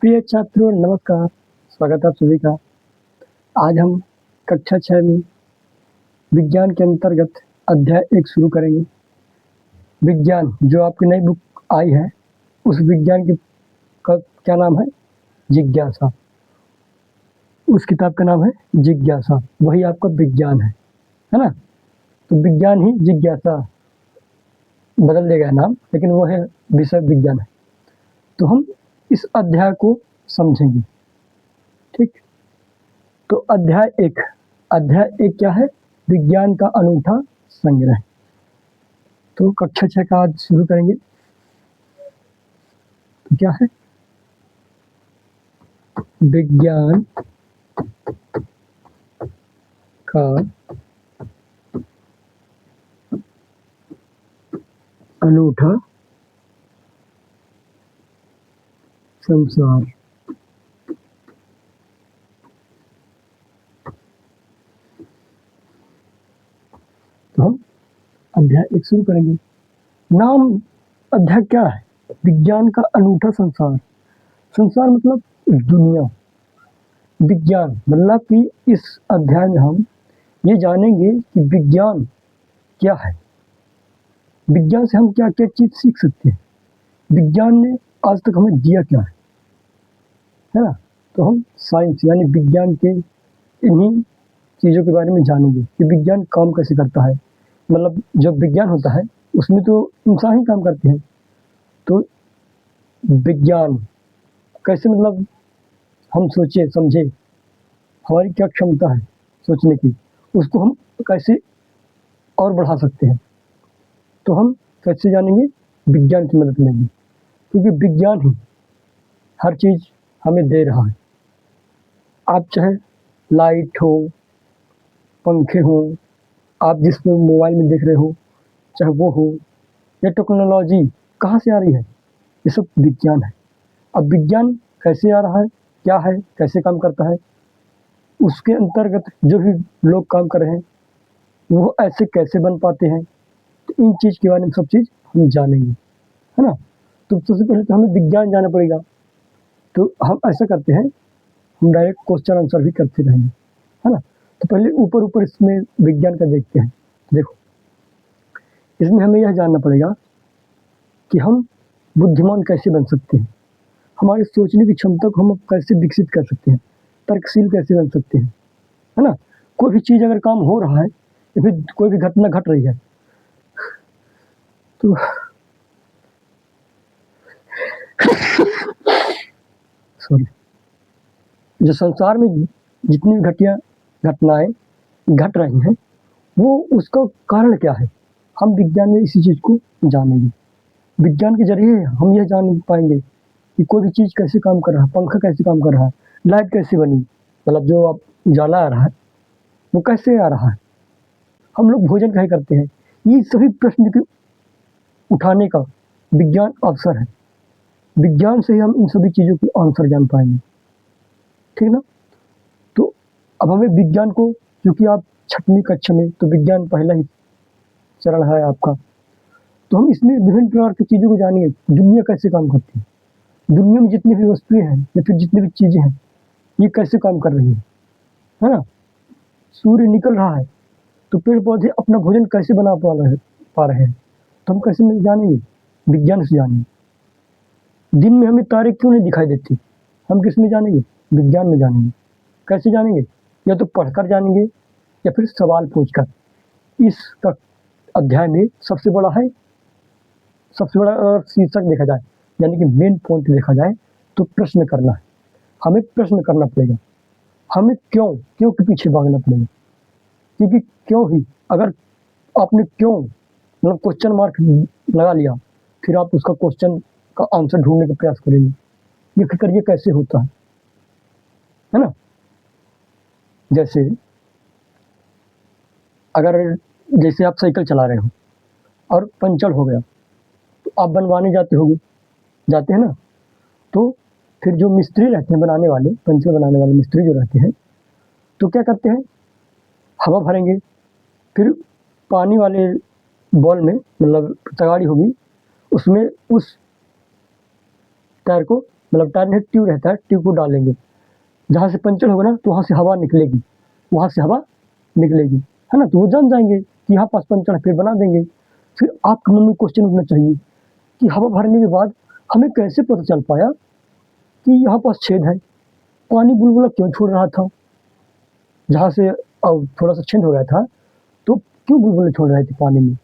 प्रिय छात्रों नमस्कार, स्वागत है आप सभी का। आज हम कक्षा 6 में विज्ञान के अंतर्गत अध्याय 1 शुरू करेंगे। विज्ञान जो आपकी नई बुक आई है, उस विज्ञान की का क्या नाम है? जिज्ञासा। उस किताब का नाम है जिज्ञासा, वही आपका विज्ञान है ना? तो विज्ञान ही जिज्ञासा बदल देगा नाम, लेकिन वो है विषय विज्ञान है। तो हम इस अध्याय को समझेंगे, ठीक। तो अध्याय 1 क्या है? विज्ञान का अनूठा संग्रह। तो कक्षा 6 का आज शुरू करेंगे। तो क्या है? विज्ञान का अनूठा संसार। तो हम अध्याय 1 शुरू करेंगे। नाम अध्याय क्या है? विज्ञान का अनूठा संसार। संसार मतलब दुनिया। विज्ञान मतलब कि इस अध्याय में हम ये जानेंगे कि विज्ञान क्या है, विज्ञान से हम क्या क्या चीज़ सीख सकते हैं, विज्ञान ने आज तक हमें दिया क्या है ना? तो हम साइंस यानी विज्ञान के इन्हीं चीज़ों के बारे में जानेंगे कि विज्ञान काम कैसे करता है। मतलब जब विज्ञान होता है उसमें तो इंसान ही काम करते हैं। तो विज्ञान कैसे, मतलब हम सोचे समझे, हमारी क्या क्षमता है सोचने की, उसको हम कैसे और बढ़ा सकते हैं। तो हम कैसे जानेंगे? विज्ञान की मदद लेंगे, क्योंकि विज्ञान ही हर चीज़ हमें दे रहा है। आप चाहे लाइट हो, पंखे हो, आप जिसमें मोबाइल में देख रहे हो, चाहे वो हो, या टेक्नोलॉजी कहाँ से आ रही है? ये सब विज्ञान है। अब विज्ञान कैसे आ रहा है, क्या है, कैसे काम करता है, उसके अंतर्गत जो भी लोग काम कर रहे हैं वो ऐसे कैसे बन पाते हैं, तो इन चीज़ के बारे में सब चीज़ हम जानेंगे, है ना? तो सबसे पहले तो हमें विज्ञान जानना पड़ेगा। तो हम ऐसा करते हैं, हम डायरेक्ट क्वेश्चन आंसर भी करते रहेंगे, है ना? तो पहले ऊपर इसमें विज्ञान का देखते हैं। देखो, इसमें हमें यह जानना पड़ेगा कि हम बुद्धिमान कैसे बन सकते हैं, हमारे सोचने की क्षमता को हम कैसे विकसित कर सकते हैं, तर्कशील कैसे बन सकते हैं, है ना? कोई भी चीज़ अगर काम हो रहा है या फिर कोई भी घटना घट रही है, तो सॉरी, जो संसार में जितनी भी घटनाएं घट रही हैं, वो उसका कारण क्या है, हम विज्ञान में इसी चीज़ को जानेंगे। विज्ञान के जरिए हम यह जान पाएंगे कि कोई भी चीज़ कैसे काम कर रहा है, पंखा कैसे काम कर रहा है, लाइट कैसे बनी, मतलब जो अब उजाला आ रहा है वो कैसे आ रहा है, हम लोग भोजन कैसे करते हैं। ये सभी प्रश्न के उठाने का विज्ञान अवसर है। विज्ञान से ही हम इन सभी चीज़ों की आंसर जान पाएंगे, ठीक ना? तो अब हमें विज्ञान को, क्योंकि आप 6वीं कक्षा में, तो विज्ञान पहला ही चरण है आपका, तो हम इसमें विभिन्न प्रकार की चीज़ों को जानेंगे। दुनिया कैसे काम करती है, दुनिया में जितनी भी वस्तुएं हैं या फिर जितनी भी चीज़ें हैं, ये कैसे काम कर रही है ना? सूर्य निकल रहा है तो पेड़ पौधे अपना भोजन कैसे बना पा रहे हैं, तो हम कैसे जानेंगे? विज्ञान से जानेंगे। दिन में हमें तारे क्यों नहीं दिखाई देती, हम किस में जानेंगे? विज्ञान में जानेंगे। कैसे जानेंगे? या तो पढ़कर जानेंगे या फिर सवाल पूछकर। इस अध्याय में सबसे बड़ा अगर शीर्षक देखा जाए, यानी कि मेन पॉइंट देखा जाए, तो प्रश्न करना है। हमें प्रश्न करना पड़ेगा, हमें क्यों के पीछे भागना पड़ेगा, क्योंकि क्यों ही, अगर आपने क्यों मतलब क्वेश्चन मार्क लगा लिया, फिर आप उसका क्वेश्चन का आंसर ढूंढने का प्रयास करेंगे, ये फिक्र ये कैसे होता है ना? जैसे जैसे आप साइकिल चला रहे हो और पंचर हो गया, तो आप बनवाने जाते हैं ना? तो फिर जो मिस्त्री रहते हैं बनाने वाले, पंचर बनाने वाले मिस्त्री जो रहते हैं, तो क्या करते हैं? हवा भरेंगे, फिर पानी वाले बॉल में, मतलब तगाड़ी होगी, उसमें उस टायर को मतलब टायर में ट्यूब रहता है, ट्यूब को डालेंगे, जहाँ से पंचर होगा ना तो वहाँ से हवा निकलेगी, वहाँ से हवा निकलेगी, है ना। तो वो जान जाएंगे कि यहाँ पास पंचर है, फिर बना देंगे। फिर आपके मन में क्वेश्चन उठना चाहिए कि हवा भरने के बाद हमें कैसे पता चल पाया कि यहाँ पास छेद है, पानी बुलबुला क्यों छोड़ रहा था, जहाँ से थोड़ा सा छेद हो गया था तो क्यों बुलबुले छोड़ रहे थे पानी में,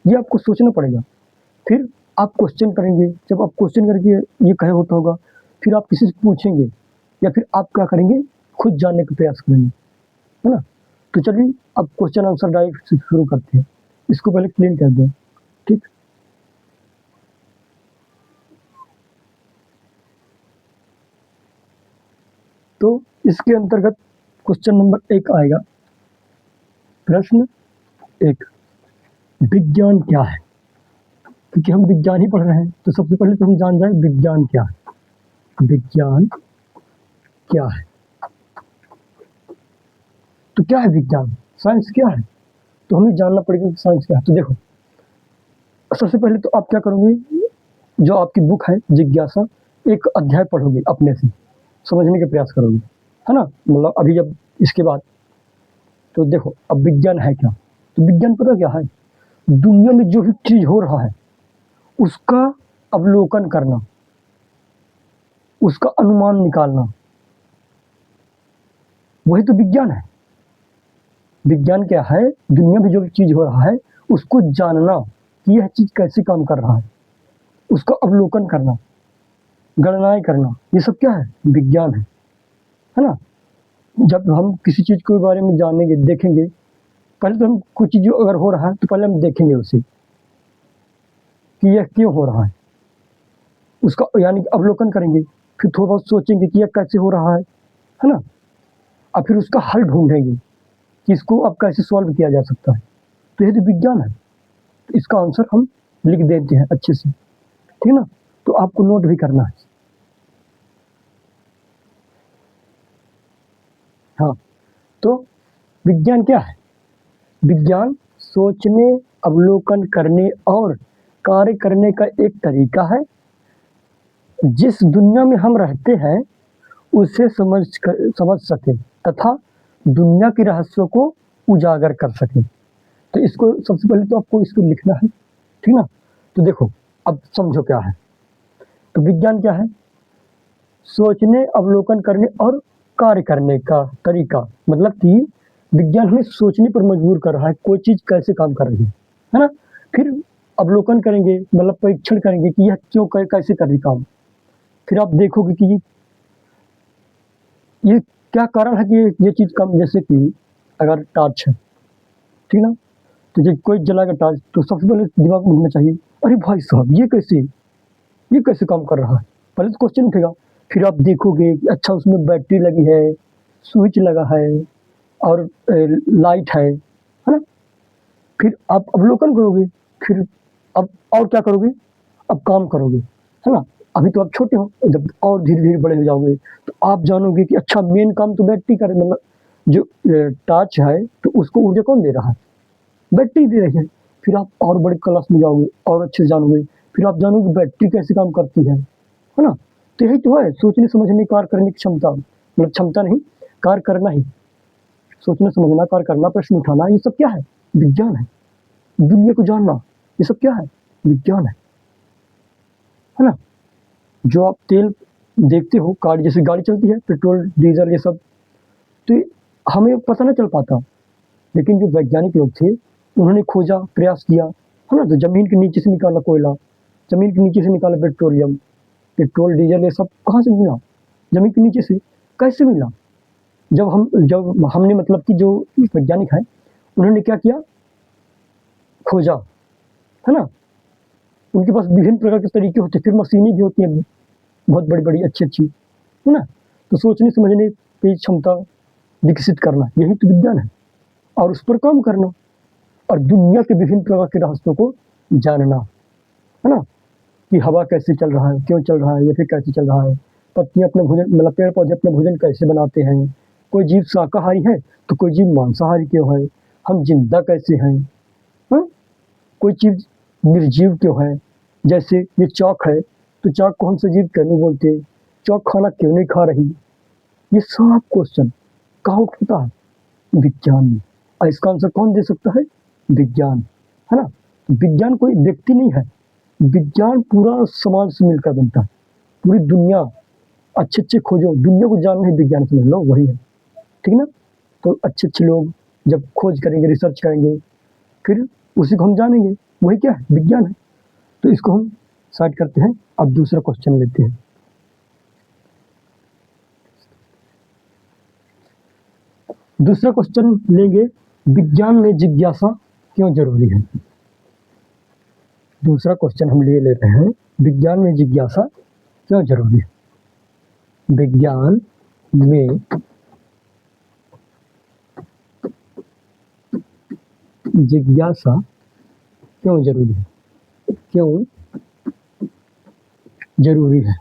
ये आपको सोचना पड़ेगा। फिर आप क्वेश्चन करेंगे, जब आप क्वेश्चन करके ये कहे होता होगा, फिर आप किसी से पूछेंगे या फिर आप क्या करेंगे, खुद जानने का प्रयास करेंगे, है ना। तो चलिए अब क्वेश्चन आंसर डायरेक्ट से शुरू करते हैं, इसको पहले क्लीन कर दें, ठीक। तो इसके अंतर्गत क्वेश्चन नंबर 1 आएगा। प्रश्न 1, विज्ञान क्या है। क्योंकि हम विज्ञान ही पढ़ रहे हैं तो सबसे पहले तो हम जान जाए विज्ञान क्या है। विज्ञान क्या है, तो क्या है विज्ञान, साइंस क्या है, तो हमें जानना पड़ेगा कि साइंस क्या है। तो देखो, सबसे पहले तो आप क्या करोगे, जो आपकी बुक है जिज्ञासा, एक अध्याय पढ़ोगे, अपने से समझने का प्रयास करोगे, है ना। मतलब अभी जब इसके बाद तो देखो अब विज्ञान है क्या। तो विज्ञान पता क्या है, दुनिया में जो भी चीज हो रहा है उसका अवलोकन करना, उसका अनुमान निकालना, वही तो विज्ञान है। विज्ञान क्या है, दुनिया में जो भी चीज हो रहा है उसको जानना कि यह चीज कैसे काम कर रहा है, उसका अवलोकन करना, गणनाएं करना, ये सब क्या है, विज्ञान है ना। जब हम किसी चीज के बारे में जानेंगे, देखेंगे, पहले तो हम कुछ चीज अगर हो रहा है तो पहले हम देखेंगे उसे कि यह क्यों हो रहा है, उसका यानी अवलोकन करेंगे, फिर थोड़ा बहुत सोचेंगे कि यह कैसे हो रहा है ना। और फिर उसका हल ढूंढेंगे कि इसको अब कैसे सॉल्व किया जा सकता है। तो ये तो विज्ञान है। तो इसका आंसर हम लिख देते हैं अच्छे से, ठीक है ना। तो आपको नोट भी करना है। हाँ, तो विज्ञान क्या है, विज्ञान सोचने, अवलोकन करने और कार्य करने का एक तरीका है जिस दुनिया में हम रहते हैं उसे समझ सके तथा दुनिया के रहस्यों को उजागर कर सके। तो इसको सबसे पहले तो आपको इसको लिखना है, ठीक ना। तो देखो अब समझो क्या है। तो विज्ञान क्या है, सोचने, अवलोकन करने और कार्य करने का तरीका, मतलब कि विज्ञान हमें सोचने पर मजबूर कर रहा है, कोई चीज कैसे काम कर रही है ना। फिर अवलोकन करेंगे, मतलब परीक्षण करेंगे कि यह क्यों कैसे कर रही काम। फिर आप देखोगे कि ये क्या कारण है कि ये चीज कम, जैसे कि अगर टॉर्च है, ठीक ना, तो जब कोई जलाएगा टॉर्च तो सबसे पहले दिमाग में घूमना चाहिए, अरे भाई साहब ये कैसे काम कर रहा है, पहले तो क्वेश्चन उठेगा। फिर आप देखोगे कि अच्छा उसमें बैटरी लगी है, स्विच लगा है और लाइट है ना। फिर आप अवलोकन करोगे, फिर अब और क्या करोगे, अब काम करोगे, है ना। अभी तो आप छोटे हो, जब और धीरे धीरे बड़े हो जाओगे तो आप जानोगे कि अच्छा मेन काम तो बैटरी करे, मतलब जो टॉर्च है तो उसको ऊर्जा कौन दे रहा है, बैटरी दे रही है। फिर आप और बड़े क्लास में जाओगे और अच्छे से जानोगे, फिर आप जानोगे बैटरी कैसे काम करती है ना। तो यही तो है सोचने समझने, कार्य करने की क्षमता, मतलब क्षमता नहीं, कार्य करना ही, सोचना समझना, कार्य करना, प्रश्न उठाना, ये सब क्या है, विज्ञान है। दुनिया को जानना, ये सब क्या है, विज्ञान है ना। जो आप तेल देखते हो, कार जैसे गाड़ी चलती है, पेट्रोल डीजल ये सब, तो हमें पता नहीं चल पाता, लेकिन जो वैज्ञानिक लोग थे उन्होंने खोजा, प्रयास किया, है ना। तो जमीन के नीचे से निकाला कोयला, जमीन के नीचे से निकाला पेट्रोलियम, पेट्रोल डीजल ये सब कहाँ से मिला, जमीन के नीचे से, कैसे मिला। जब हमने मतलब कि जो वैज्ञानिक है उन्होंने क्या किया, खोजा, है ना। उनके पास विभिन्न प्रकार के तरीके होते, फिर मशीनें भी होती हैं बहुत बड़ी बड़ी अच्छी अच्छी, है ना। तो सोचने समझने की क्षमता विकसित करना, यही तो विज्ञान है, और उस पर काम करना और दुनिया के विभिन्न प्रकार के रहस्यों को जानना, है ना। कि हवा कैसे चल रहा है, क्यों चल रहा है, या फिर कैसे चल रहा है, पत्तियां अपने भोजन, मतलब पेड़ पौधे अपना भोजन कैसे बनाते हैं, कोई जीव शाकाहारी है तो कोई जीव मांसाहारी क्यों है, हम जिंदा कैसे हैं, हाँ? कोई चीज निर्जीव क्यों है, जैसे ये चौक है तो चौक को हम सजीव क्यों नहीं बोलते, चौक खाना क्यों नहीं खा रही? ये सब क्वेश्चन कहाँ उठता है? विज्ञान में। और इसका आंसर कौन दे सकता है? विज्ञान, है ना। विज्ञान कोई व्यक्ति नहीं है, विज्ञान पूरा समाज से मिलकर बनता है। पूरी दुनिया, अच्छे अच्छे खोजो, दुनिया को जानना है विज्ञान समझ लो, वही है, ठीक ना। तो अच्छे अच्छे लोग जब खोज करेंगे, रिसर्च करेंगे, फिर उसी को हम जानेंगे, वही क्या है? विज्ञान है। तो इसको हम साइड करते हैं। अब दूसरा क्वेश्चन लेते हैं। दूसरा क्वेश्चन लेंगे, विज्ञान में जिज्ञासा क्यों जरूरी है? दूसरा क्वेश्चन हम ले रहे हैं, विज्ञान में जिज्ञासा क्यों जरूरी है? विज्ञान में जिज्ञासा क्यों जरूरी है? क्यों जरूरी है?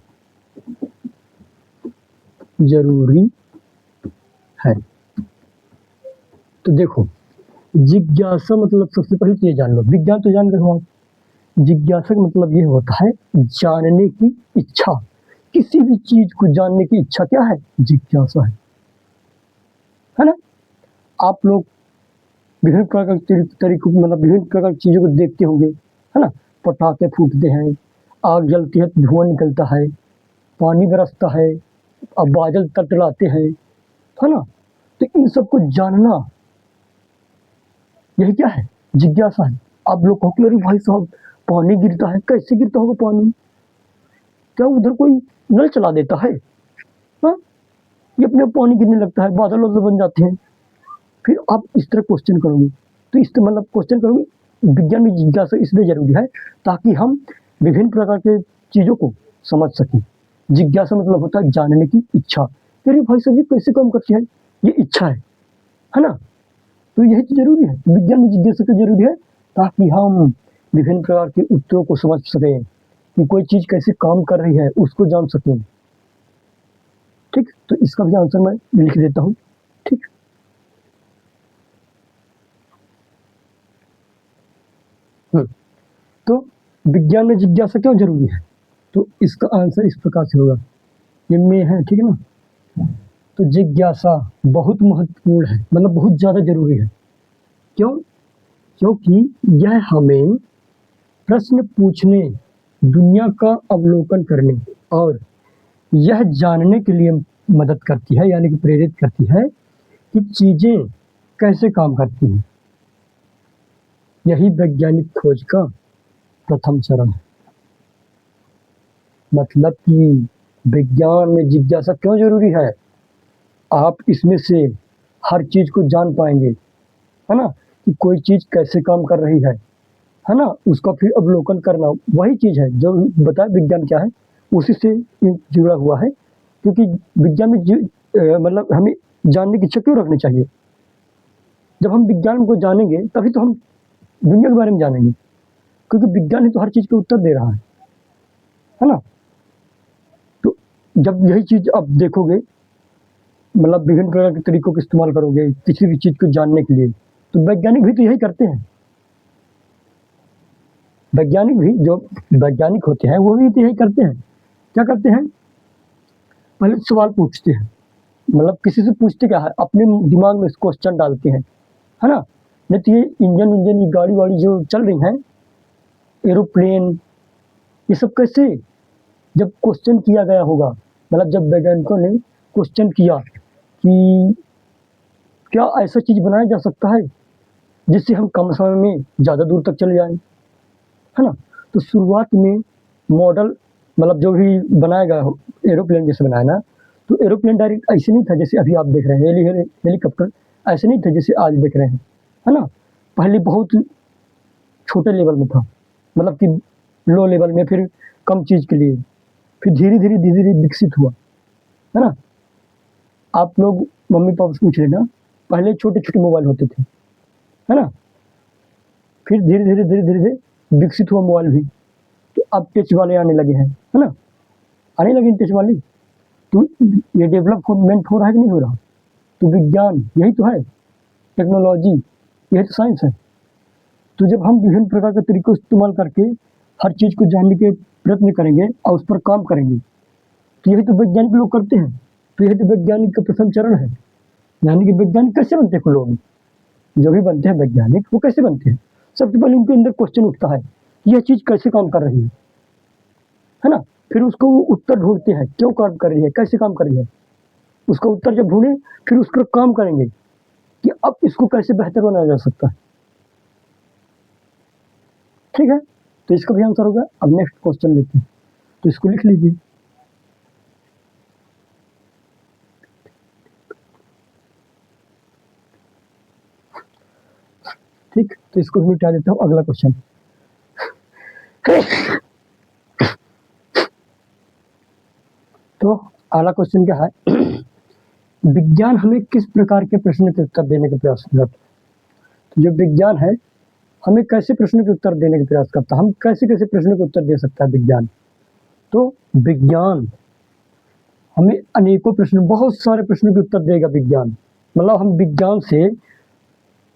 जरूरी है। तो देखो, जिज्ञासा मतलब सबसे पहले तो ये जान लो, विज्ञान तो जान गए हो आप। जिज्ञासा का मतलब ये होता है जानने की इच्छा। किसी भी चीज को जानने की इच्छा क्या है? जिज्ञासा है ना। आप लोग विभिन्न प्रकार के तरीकों मतलब विभिन्न प्रकार की चीजों को देखते होंगे, है ना। पटाखे फूटते हैं, आग जलती है, धुआं निकलता है, पानी बरसता है, अब बादल तटलाते हैं, है ना। तो इन सबको जानना, यही क्या है? जिज्ञासा है। आप लोग कहो अरे भाई साहब, पानी गिरता है, कैसे गिरता होगा पानी? क्या उधर कोई नल चला देता है? हाँ, ये अपने पानी गिरने लगता है, बादल वादल बन जाते हैं। फिर आप इस तरह क्वेश्चन करोगे, तो इस तरह मतलब क्वेश्चन करोगे। विज्ञान में जिज्ञासा इसलिए जरूरी है ताकि हम विभिन्न प्रकार के चीजों को समझ सकें। जिज्ञासा मतलब होता है जानने की इच्छा। अरे भाई साहब, ये कैसे काम करती है? ये इच्छा है ना। तो यही तो जरूरी है, विज्ञान में जिज्ञासा क्यों जरूरी है? ताकि हम विभिन्न प्रकार के उत्तरों को समझ सकें, कि कोई चीज कैसे काम कर रही है उसको जान सकें। ठीक, तो इसका भी आंसर मैं लिख देता हूँ। ठीक, तो विज्ञान में जिज्ञासा क्यों जरूरी है? तो इसका आंसर इस प्रकार से होगा, ये में है, ठीक है ना। तो जिज्ञासा बहुत महत्वपूर्ण है, मतलब बहुत ज्यादा जरूरी है। क्यों? क्योंकि यह हमें प्रश्न पूछने, दुनिया का अवलोकन करने और यह जानने के लिए मदद करती है, यानी कि प्रेरित करती है कि चीजें कैसे काम करती हैं। यही वैज्ञानिक खोज का प्रथम चरण है। मतलब कि विज्ञान में जिज्ञासा क्यों जरूरी है? आप इसमें से हर चीज को जान पाएंगे, है ना, कि कोई चीज कैसे काम कर रही है ना। उसका फिर अवलोकन करना, वही चीज है जो बताया विज्ञान क्या है, उसी से जुड़ा हुआ है। क्योंकि विज्ञान में मतलब हमें जानने की इच्छा क्यों रखनी चाहिए? जब हम विज्ञान को जानेंगे तभी तो हम दुनिया के बारे में जानेंगे, क्योंकि विज्ञान ही तो हर चीज के उत्तर दे रहा है ना। तो जब यही चीज आप देखोगे, मतलब विभिन्न प्रकार के तरीकों का इस्तेमाल करोगे किसी भी चीज को जानने के लिए, तो वैज्ञानिक भी तो यही करते हैं। वैज्ञानिक भी, जो वैज्ञानिक होते हैं वो भी तो यही करते हैं। क्या करते हैं? पहले सवाल पूछते हैं, मतलब किसी से पूछते क्या है, अपने दिमाग में क्वेश्चन डालते हैं, है ना। नहीं तो ये इंजन ये गाड़ी वाड़ी जो चल रही हैं, एरोप्लेन, ये सब कैसे, जब क्वेश्चन किया गया होगा, मतलब जब वैज्ञानिकों ने क्वेश्चन किया कि क्या ऐसा चीज बनाया जा सकता है जिससे हम कम समय में ज़्यादा दूर तक चले जाएं, है ना। तो शुरुआत में मॉडल, मतलब जो भी बनाया गया हो, एरोप्लेन जैसे बनाया ना, तो एरोप्लेन डायरेक्ट ऐसे नहीं था जैसे अभी आप देख रहे हैं, हेलीकॉप्टर ऐसे नहीं था जैसे आज देख रहे हैं, है ना। पहले बहुत छोटे लेवल में था, मतलब कि लो लेवल में, फिर कम चीज़ के लिए, फिर धीरे धीरे विकसित हुआ, है ना। आप लोग मम्मी पापा से पूछ लेना, पहले छोटे छोटे मोबाइल होते थे, है ना। फिर धीरे धीरे विकसित हुआ मोबाइल भी, तो अब टच वाले आने लगे हैं, है ना, आने लगे टच वाले। तो ये डेवलपमेंट हो रहा है कि नहीं हो रहा? तो विज्ञान यही तो है, टेक्नोलॉजी यही तो साइंस है। तो जब हम विभिन्न प्रकार के तरीकों इस्तेमाल करके हर चीज़ को जानने के प्रयत्न करेंगे और उस पर काम करेंगे, तो यही तो वैज्ञानिक लोग करते हैं। तो यही तो वैज्ञानिक का प्रथम चरण है। यानी कि वैज्ञानिक कैसे बनते हैं लोग, जो भी बनते हैं वैज्ञानिक वो कैसे बनते हैं? सबसे पहले उनके अंदर क्वेश्चन उठता है, यह चीज कैसे काम कर रही है ना? फिर उसको वो उत्तर ढूंढते हैं, क्यों काम कर रही है, कैसे काम कर रही है। उसका उत्तर जब ढूंढे फिर उस पर काम करेंगे कि अब इसको कैसे बेहतर बनाया जा सकता है। ठीक है, तो इसका भी आंसर होगा। अब नेक्स्ट क्वेश्चन लेते हैं, तो इसको लिख लीजिए। ठीक, तो इसको भी मिटा देता हूँ। अगला क्वेश्चन, तो अगला क्वेश्चन क्या है, विज्ञान हमें किस प्रकार के प्रश्न के उत्तर देने का प्रयास करता है? तो जो विज्ञान है हमें कैसे प्रश्न के उत्तर देने का प्रयास करता है, हम कैसे कैसे प्रश्न के उत्तर दे सकता है विज्ञान? तो विज्ञान हमें अनेकों प्रश्न, बहुत सारे प्रश्नों के उत्तर देगा विज्ञान। मतलब हम विज्ञान से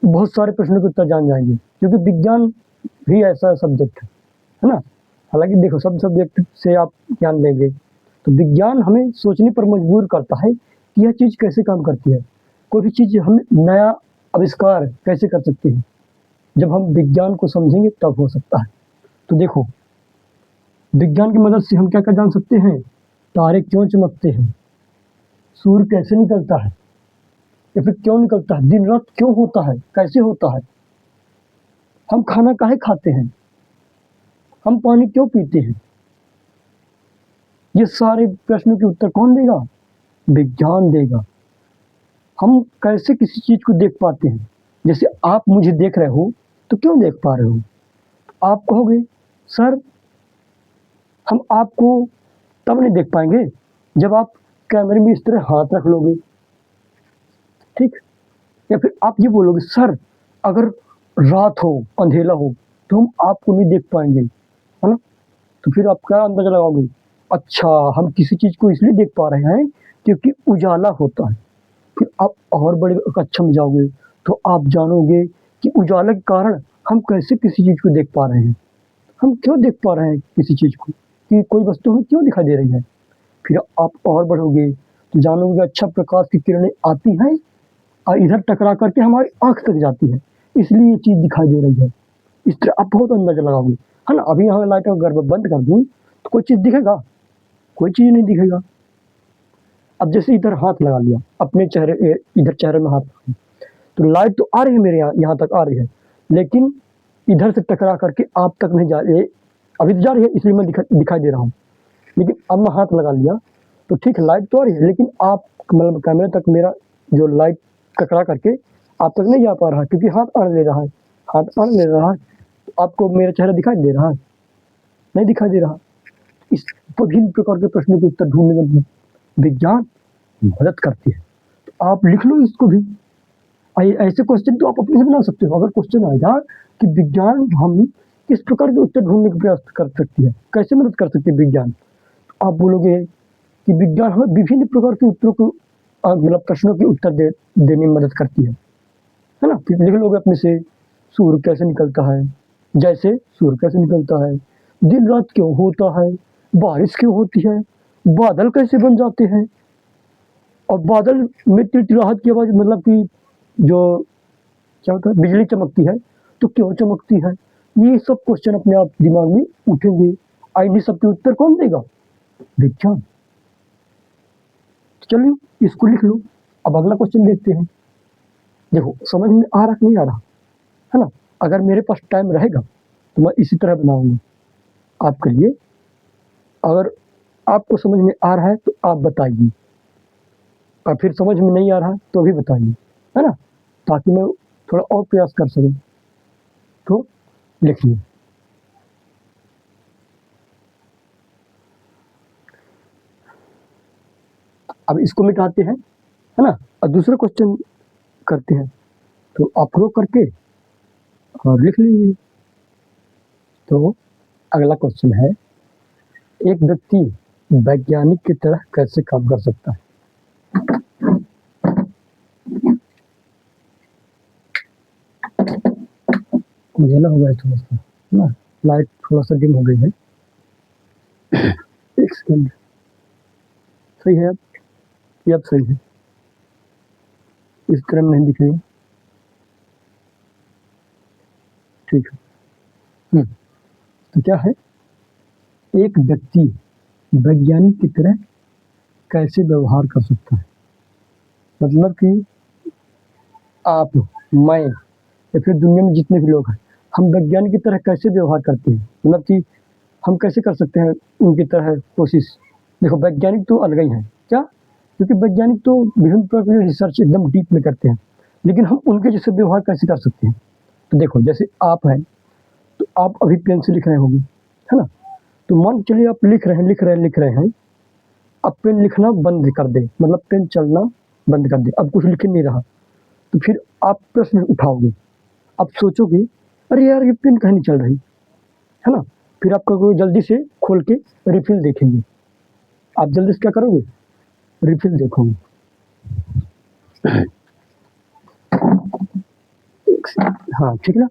बहुत सारे प्रश्नों के उत्तर जान जाएंगे, क्योंकि विज्ञान भी ऐसा सब्जेक्ट है ना। हालांकि देखो, सब सब्जेक्ट से आप ज्ञान लेंगे, तो विज्ञान हमें सोचने पर मजबूर करता है कि यह चीज़ कैसे काम करती है, कोई भी चीज़ हम नया आविष्कार कैसे कर सकते हैं। जब हम विज्ञान को समझेंगे तब हो सकता है। तो देखो, विज्ञान की मदद से हम क्या क्या जान सकते हैं, तारे क्यों चमकते हैं, सूर्य कैसे निकलता है या फिर क्यों निकलता है, दिन रात क्यों होता है, कैसे होता है, हम खाना काहे खाते हैं, हम पानी क्यों पीते हैं। ये सारे प्रश्नों के उत्तर कौन देगा? विज्ञान देगा। हम कैसे किसी चीज को देख पाते हैं, जैसे आप मुझे देख रहे हो तो क्यों देख पा रहे हो? आप कहोगे सर हम आपको तब नहीं देख पाएंगे जब आप कैमरे में इस तरह हाथ रख लोगे, ठीक। या फिर आप ये बोलोगे सर अगर रात हो, अंधेरा हो तो हम आपको नहीं देख पाएंगे, है ना। तो फिर आप क्या अंदाजा लगाओगे, अच्छा हम किसी चीज को इसलिए देख पा रहे हैं क्योंकि उजाला होता है। फिर आप और बड़े कक्षा में जाओगे तो आप जानोगे कि उजाला के कारण हम कैसे किसी चीज को देख पा रहे हैं, हम क्यों देख पा रहे हैं किसी चीज को, कि कोई वस्तु हमें क्यों दिखाई दे रही है। फिर आप और बढ़ोगे तो जानोगे अच्छा प्रकाश की किरणें आती हैं और इधर टकरा करके हमारी आंख तक जाती है, इसलिए ये चीज दिखाई दे रही है। इस तरह आप बहुत अंदाजा लगाओगे, है ना। अभी यहाँ लाइट अगर बंद कर दूं तो कोई चीज दिखेगा? कोई चीज नहीं दिखेगा। अब जैसे इधर हाथ लगा लिया, अपने चेहरे, इधर चेहरे में हाथ लगा, तो लाइट तो आ रही है मेरे यहाँ तक आ रही है, लेकिन इधर से टकरा करके आप तक नहीं जा रही है। अभी तो जा रही है इसलिए मैं दिखाई दे रहा हूँ, लेकिन अब मैं हाथ लगा लिया तो ठीक है लाइट तो आ रही है, लेकिन आप मतलब कैमरे तक मेरा जो लाइट टकरा करके आप तक नहीं जा पा रहा है, क्योंकि हाथ आने ले रहा है, हाथ आने ले रहा है। तो आपको मेरा चेहरा दिखाई दे रहा है? नहीं दिखाई दे रहा। इस विभिन्न प्रकार के प्रश्नों के उत्तर ढूंढने में विज्ञान मदद करती है। तो आप लिख लो इसको भी। ऐसे क्वेश्चन तो आप अपने से बना सकते हो। अगर क्वेश्चन आएगा कि विज्ञान हम किस प्रकार के उत्तर ढूंढने का प्रयास कर सकती है, कैसे मदद कर सकती है विज्ञान, तो आप बोलोगे कि विज्ञान हमें विभिन्न प्रकार के उत्तरों को मतलब प्रश्नों के उत्तर देने में मदद करती है ना। फिर लिख लोगे अपने से, सूर्य कैसे निकलता है, जैसे सूर्य कैसे निकलता है, दिन रात क्यों होता है, बारिश क्यों होती है, बादल कैसे बन जाते हैं, और बादल में तिलतिलाहट की आवाज मतलब कि जो क्या होता है बिजली चमकती है तो क्यों चमकती है। ये सब क्वेश्चन अपने आप दिमाग में उठेंगे। आइए सबके उत्तर कौन देगा? विज्ञान। चलिए इसको लिख लो। अब अगला क्वेश्चन देखते हैं। देखो समझ में आ रहा कि नहीं आ रहा, है ना। अगर मेरे पास टाइम रहेगा तो मैं इसी तरह बनाऊंगा आपके लिए। अगर आपको समझ में आ रहा है तो आप बताइए, और फिर समझ में नहीं आ रहा है तो भी बताइए, है ना, ताकि मैं थोड़ा और प्रयास कर सकूं। तो लिखिए, अब इसको मिटाते हैं, है ना, और दूसरा क्वेश्चन करते हैं। तो आप रो करके और लिख लीजिए। तो अगला क्वेश्चन है, एक व्यक्ति वैज्ञानिक की तरह कैसे काम कर सकता है? मुझे ना हो गया थोड़ा सा ना, लाइट थोड़ा सा डिम हो गई है। एक सेकंड। सही है अब? ये अब सही है, इस तरह में नहीं दिखेगा। ठीक है। तो क्या है, एक व्यक्ति वैज्ञानिक की तरह कैसे व्यवहार कर सकता है? मतलब कि आप, मैं, या फिर दुनिया में जितने भी लोग हैं, हम वैज्ञानिक की तरह कैसे व्यवहार करते हैं, मतलब कि हम कैसे कर सकते हैं उनकी तरह कोशिश। देखो वैज्ञानिक तो अलग ही हैं, क्या, क्योंकि वैज्ञानिक तो विभिन्न प्रकार के रिसर्च एकदम डीप में करते हैं, लेकिन हम उनके जैसे व्यवहार कैसे कर सकते हैं? तो देखो जैसे आप हैं, तो आप अभी पेन से लिख रहे होंगे, है ना? तो मान के चलिए आप लिख रहे हैं, अब पेन लिखना बंद कर दे, मतलब पेन चलना बंद कर दे, अब कुछ लिख नहीं रहा, तो फिर आप प्रश्न उठाओगे, आप सोचोगे अरे यार ये पेन कहीं नहीं चल रही, है ना? फिर आप कहोगे जल्दी से खोल के रिफिल देखेंगे, आप जल्दी से क्या करोगे, रिफिल देखोगे। हाँ ठीक है ना,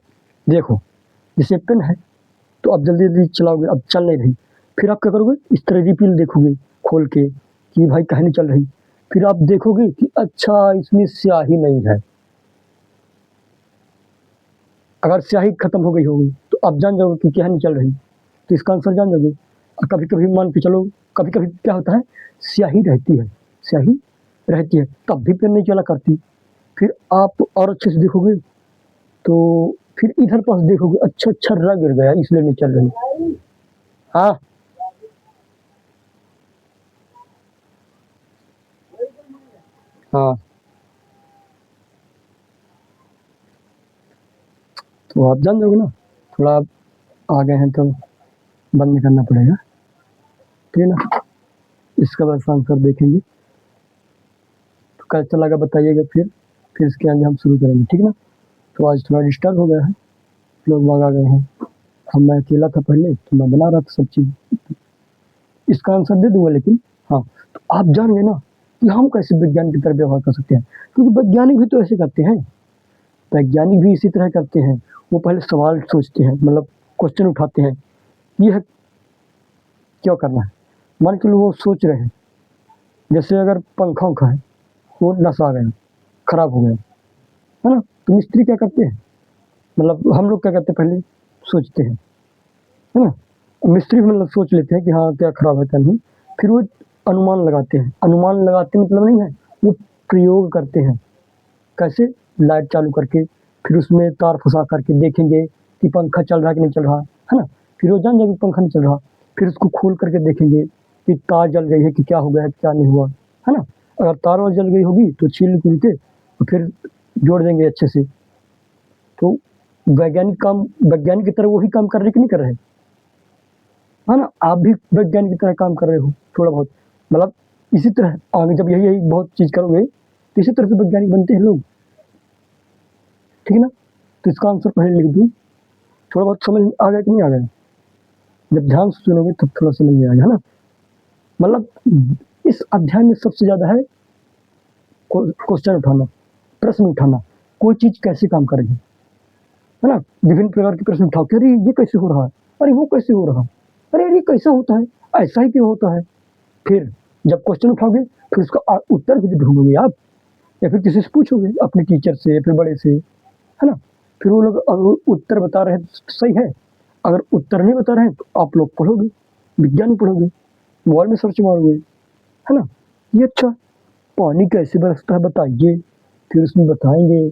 देखो जैसे पेन है, तो आप जल्दी जल्दी चलाओगे, अब चल नहीं रही, फिर आप क्या करोगे, इस तरह रिफिल देखोगे खोल के कि भाई कहीं नहीं चल रही, फिर आप देखोगे कि अच्छा इसमें स्याही नहीं है, अगर स्याही खत्म हो गई होगी तो आप जान जाओगे कि क्या नहीं चल रही, तो इसका आंसर जान जाओगे। और कभी कभी मान के चलो, कभी कभी क्या होता है, स्याही रहती है, स्याही रहती है तब भी पेन नहीं चला करती, फिर आप और अच्छे से देखोगे, तो फिर इधर पास देखोगे, अच्छा छर्रा गिर गया इसलिए नहीं चल रही। हाँ हाँ, तो आप जान जाओगे ना, थोड़ा आप आ गए हैं तो बंद करना पड़ेगा, ठीक है ना? इसका बस आंसर देखेंगे, तो कैसा लगा बताइएगा, फिर इसके आगे हम शुरू करेंगे, ठीक है ना? तो आज थोड़ा डिस्टर्ब हो गया है, लोग वहाँ आ गए हैं, हम, मैं अकेला था पहले तो मैं बना रहा था सब चीज़, इसका आंसर दे दूंगा, लेकिन हाँ, तो आप जान गए ना कि हम कैसे विज्ञान की तरह व्यवहार कर सकते हैं, क्योंकि वैज्ञानिक भी तो ऐसे करते हैं, वैज्ञानिक भी इसी तरह करते हैं, वो पहले सवाल सोचते हैं, मतलब क्वेश्चन उठाते हैं, ये है क्या करना है, मान के लो वो सोच रहे हैं, जैसे अगर पंखा उखा है, वो नस आ गया, खराब हो गया, है ना? तो मिस्त्री क्या करते हैं, मतलब हम लोग क्या करते हैं, पहले सोचते हैं, है ना? मिस्त्री भी मतलब सोच लेते हैं कि हाँ क्या खराब है क्या नहीं, फिर वो अनुमान लगाते हैं, अनुमान लगाते मतलब नहीं है, वो प्रयोग करते हैं, कैसे, लाइट चालू करके, फिर उसमें तार फंसा करके देखेंगे कि पंखा चल रहा है कि नहीं चल रहा, है ना? फिर वो जान जाएंगे पंखा नहीं चल रहा, फिर उसको खोल करके देखेंगे कि तार जल गई है कि क्या हो गया है क्या नहीं हुआ, है ना? अगर तार और जल गई होगी तो छील खुल के तो फिर जोड़ देंगे अच्छे से। तो वैज्ञानिक की तरह वही काम कर रहे कि नहीं कर रहे, है ना? आप भी वैज्ञानिक की तरह काम कर रहे हो थोड़ा बहुत, मतलब इसी तरह आगे जब यही यही बहुत चीज़ करोगे तो इसी तरह से वैज्ञानिक बनते हैं लोग, ठीक है ना? तो इसका आंसर पहले लिख दूँ, थोड़ा बहुत समझ आ गया कि नहीं आ गया? जब ध्यान से सुनोगे तब थोड़ा समझ में आएगा, है ना? मतलब इस अध्याय में सबसे ज़्यादा है क्वेश्चन उठाना, प्रश्न उठाना, कोई चीज़ कैसे काम कर रही है ना? विभिन्न प्रकार के प्रश्न उठाओ कि अरे ये कैसे हो रहा है, अरे वो कैसे हो रहा है, अरे ये कैसा होता है, ऐसा ही क्यों होता है? फिर जब क्वेश्चन उठाओगे फिर उसका उत्तर भी ढूंढोगे आप, या फिर किसी से पूछोगे, अपने टीचर से या फिर बड़े से, है ना? फिर वो लोग अगर उत्तर बता रहे हैं तो सही है, अगर उत्तर नहीं बता रहे हैं तो आप लोग पढ़ोगे, विज्ञान पढ़ोगे, मोबाइल में सर्च मारोगे, है ना? ये अच्छा, पानी कैसे बरसता है बताइए, फिर उसमें बताएंगे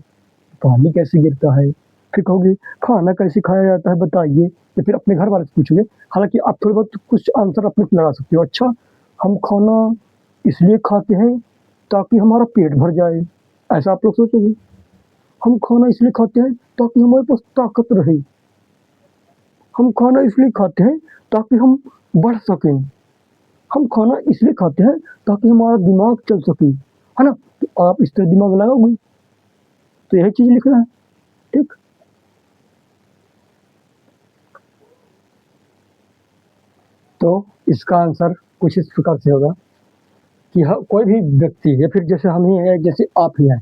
पानी कैसे गिरता है, फिर कहोगे खाना कैसे खाया जाता है बताइए, या फिर अपने घर वाले से पूछोगे, हालांकि आप थोड़े बहुत कुछ आंसर अपने लगा सकते हो, अच्छा हम खाना इसलिए खाते हैं ताकि हमारा पेट भर जाए, ऐसा आप लोग सोचोगे, हम खाना इसलिए खाते हैं ताकि हमारे पास ताकत रहे, हम खाना इसलिए खाते हैं ताकि हम बढ़ सकें, हम खाना इसलिए खाते हैं ताकि हमारा दिमाग चल सके, है ना? तो आप इस तरह दिमाग लगाओगे तो यही चीज़ लिखना है, ठीक? तो इसका आंसर कुछ इस प्रकार से होगा कि कोई भी व्यक्ति या फिर जैसे हम ही हैं, जैसे आप ही हैं,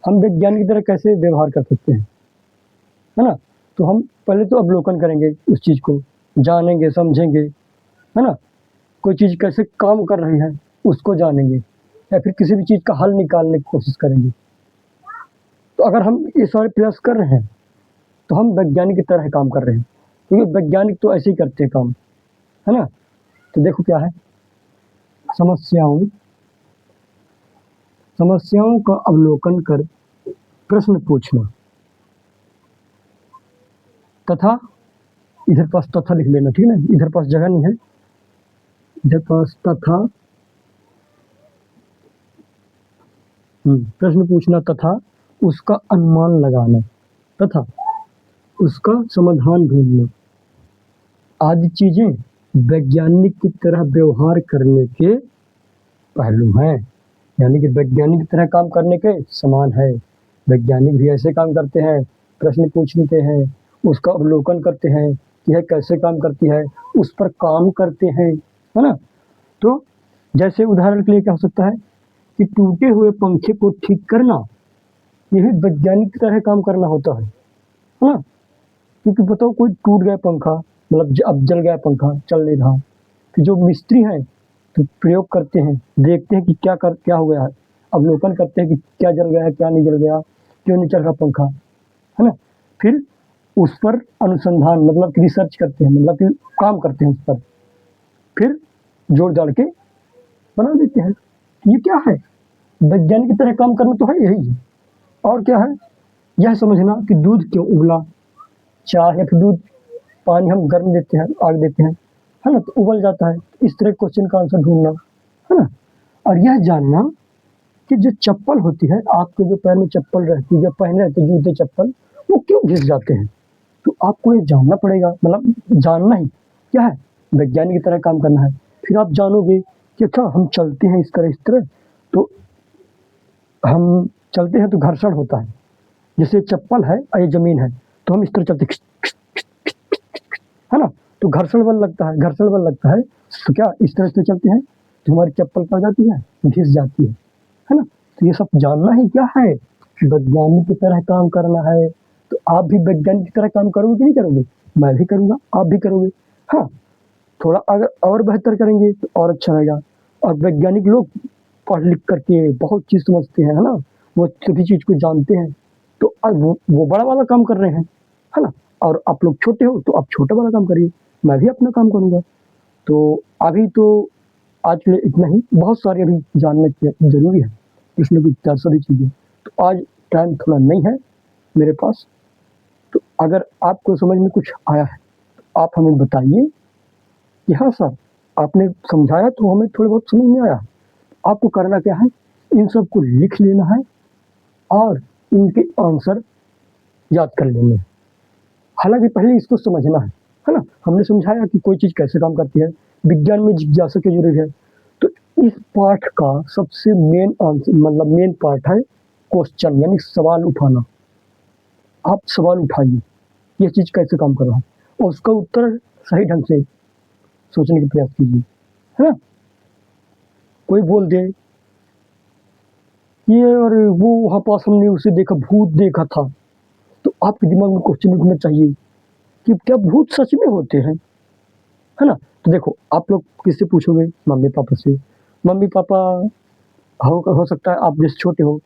हम विज्ञान की तरह कैसे व्यवहार कर सकते हैं, है ना? तो हम पहले तो अवलोकन करेंगे उस चीज़ को, जानेंगे समझेंगे, है ना? कोई चीज़ कैसे काम कर रही है उसको जानेंगे या फिर किसी भी चीज़ का हल निकालने की कोशिश करेंगे। तो अगर हम ये सारे प्रयास कर रहे हैं तो हम वैज्ञानिक की तरह काम कर रहे हैं, क्योंकि वैज्ञानिक तो ऐसे ही करते हैं काम, है ना। तो देखो क्या है, समस्याओं का अवलोकन कर प्रश्न पूछना तथा, इधर पास तथा लिख लेना, ठीक है ना, इधर पास जगह नहीं है, इधर पास तथा प्रश्न पूछना तथा उसका अनुमान लगाना तथा उसका समाधान ढूंढना आदि चीजें वैज्ञानिक की तरह व्यवहार करने के पहलू हैं। यानी कि वैज्ञानिक की तरह काम करने के समान है। वैज्ञानिक भी ऐसे काम करते हैं, प्रश्न पूछते हैं, उसका अवलोकन करते हैं कि यह कैसे काम करती है, उस पर काम करते हैं, है ना। तो जैसे उदाहरण के लिए क्या हो सकता है कि टूटे हुए पंखे को ठीक करना, यही वैज्ञानिक की तरह काम करना होता है ना। क्योंकि बताओ कोई टूट गया पंखा, मतलब अब जल गया पंखा, चल नहीं रहा, कि जो मिस्त्री हैं तो प्रयोग करते हैं, देखते हैं कि क्या हो गया है, अवलोकन करते हैं कि क्या जल गया है, क्या नहीं जल गया, क्यों नहीं चल रहा पंखा, है ना। फिर उस पर अनुसंधान मतलब कि रिसर्च करते हैं, मतलब कि काम करते हैं उस पर, फिर जोड़ जाड़ के बना देते हैं। ये क्या है, वैज्ञानिक की तरह काम करना तो है यही है। और क्या है, यह समझना कि दूध क्यों उबला, चाय या फिर दूध, पानी हम गर्म देते हैं, आग देते हैं, है ना, तो उबल जाता है। इस तरह क्वेश्चन का आंसर ढूंढना, है ना। और यह जानना कि जो चप्पल होती है, आपके जो पैर में चप्पल रहती है, जो पहने रहते हैं जूते चप्पल, वो क्यों घिस जाते हैं। तो आपको ये जानना पड़ेगा, मतलब जानना ही क्या है, वैज्ञानिक की तरह काम करना है। फिर आप जानोगे कि अच्छा हम चलते हैं इस तरह, तो हम चलते हैं तो घर्षण होता है, जैसे चप्पल है और ये जमीन है, तो हम इस तरह चलते, है ना, तो घर्षण बल लगता है, तो क्या इस तरह से चलते हैं तो हमारी चप्पल पड़ जाती है, घिस जाती है ना। तो ये सब जानना ही क्या है, वैज्ञानिक की तरह काम करना है। तो आप भी वैज्ञानिक की तरह काम करोगे कि नहीं करोगे, मैं भी करूँगा, आप भी करोगे। हाँ, थोड़ा अगर और बेहतर करेंगे तो और अच्छा रहेगा। और वैज्ञानिक लोग पढ़ लिख करके बहुत चीज़ समझते हैं, है ना, वो सभी चीज़ को जानते हैं, तो अब वो बड़ा वाला काम कर रहे हैं, है ना। और आप लोग छोटे हो तो आप छोटा वाला काम करिए, मैं भी अपना काम करूँगा। तो अभी तो आज के लिए इतना ही, बहुत सारे अभी जानने की ज़रूरी है, इसमें कुछ 4 सारी चीज़ें, तो आज टाइम थोड़ा नहीं है मेरे पास। तो अगर आपको समझ में कुछ आया है तो आप हमें बताइए कि हाँ सर, आपने समझाया तो हमें थोड़ा बहुत समझ में आया। आपको करना क्या है, इन सब को लिख लेना है और इनके आंसर याद कर लेने हैं। हालांकि पहले इसको समझना है ना। हमने समझाया कि कोई चीज़ कैसे काम करती है, विज्ञान में जिज्ञासा क्यों जरूरी है। तो इस पाठ का सबसे मेन आंसर मतलब मेन पार्ट है क्वेश्चन, यानी सवाल उठाना। आप सवाल उठाइए, यह चीज़ कैसे काम कर रहा है, और उसका उत्तर सही ढंग से सोचने का प्रयास कीजिए, है ना। कोई बोल दे ये और वो वहाँ पास हमने उसे देखा, भूत देखा था, तो आपके दिमाग में क्वेश्चन उठना चाहिए कि क्या भूत सच में होते हैं, है ना। तो देखो, आप लोग किससे पूछोगे, मम्मी पापा से। मम्मी पापा हो सकता है आप जैसे छोटे हो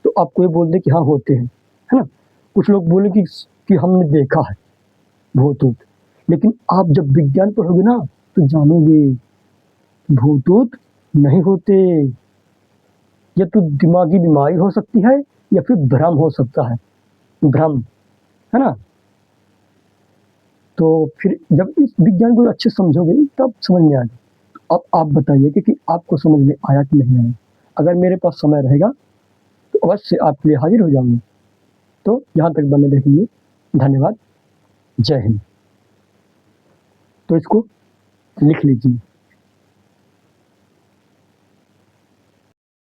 तो आपको ये बोल दे कि हाँ होते हैं, है ना। कुछ लोग बोले कि हमने देखा है भूत ऊत। लेकिन आप जब विज्ञान पढ़ोगे ना तो जानोगे भूत ऊत नहीं होते। या तो दिमागी बीमारी हो सकती है या फिर भ्रम हो सकता है, भ्रम, है ना। तो फिर जब इस विज्ञान को अच्छे समझोगे तब समझ में आएगा। अब आप बताइए कि आपको समझ में आया कि नहीं आया। अगर मेरे पास समय रहेगा तो अवश्य आपके लिए हाजिर हो जाऊंगा। तो यहाँ तक बने रहिए, धन्यवाद, जय हिंद। तो इसको लिख लीजिए।